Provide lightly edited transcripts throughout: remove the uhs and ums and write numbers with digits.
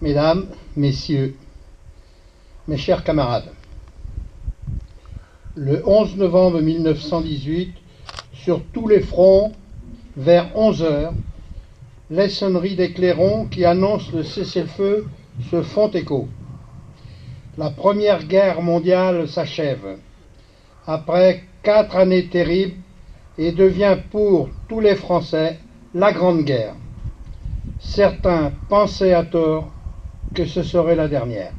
Mesdames, Messieurs, mes chers camarades, le 11 novembre 1918, sur tous les fronts, vers 11 heures, les sonneries des clairons qui annoncent le cessez-le-feu se font écho. La Première Guerre mondiale s'achève, après 4 années terribles, et devient pour tous les Français la Grande Guerre. Certains pensaient à tort que ce serait la dernière.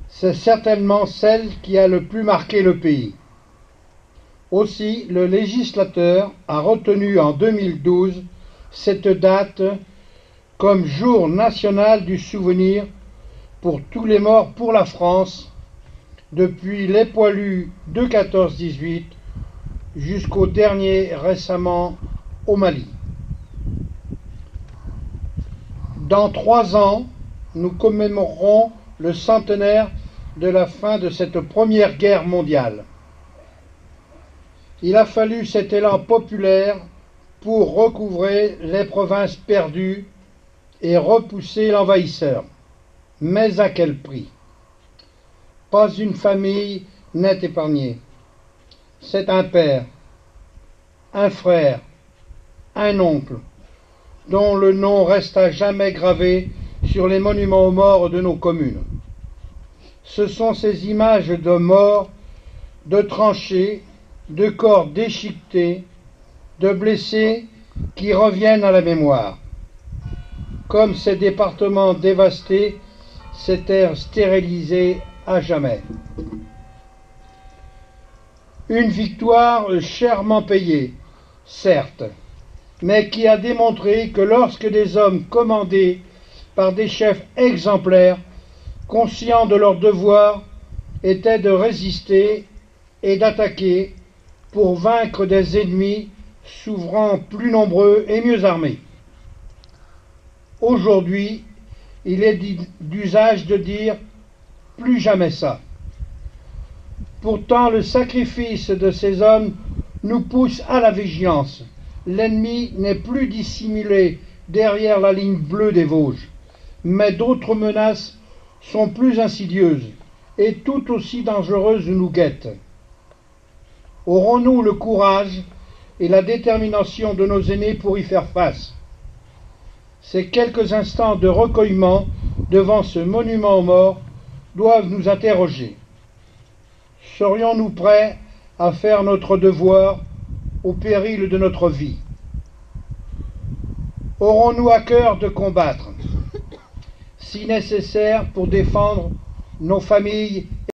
C'est certainement celle qui a le plus marqué le pays. Aussi, le législateur a retenu en 2012 cette date comme jour national du souvenir pour tous les morts pour la France, depuis les poilus de 14-18 jusqu'au dernier récemment au Mali. Dans 3 ans, nous commémorerons le centenaire de la fin de cette Première Guerre mondiale. Il a fallu cet élan populaire pour recouvrer les provinces perdues et repousser l'envahisseur. Mais à quel prix? Pas une famille n'est épargnée. C'est un père, un frère, un oncle, dont le nom reste à jamais gravé sur les monuments aux morts de nos communes. Ce sont ces images de morts, de tranchées, de corps déchiquetés, de blessés qui reviennent à la mémoire. Comme ces départements dévastés, ces terres stérilisées à jamais. Une victoire chèrement payée, certes, mais qui a démontré que lorsque des hommes commandés par des chefs exemplaires, conscients de leur devoir, étaient de résister et d'attaquer pour vaincre des ennemis souvent plus nombreux et mieux armés. Aujourd'hui, il est d'usage de dire « plus jamais ça ». Pourtant, le sacrifice de ces hommes nous pousse à la vigilance. L'ennemi n'est plus dissimulé derrière la ligne bleue des Vosges, mais d'autres menaces sont plus insidieuses et tout aussi dangereuses nous guettent. Aurons-nous le courage et la détermination de nos aînés pour y faire face? Ces quelques instants de recueillement devant ce monument aux morts doivent nous interroger. Serions-nous prêts à faire notre devoir au péril de notre vie? Aurons-nous à cœur de combattre, si nécessaire, pour défendre nos familles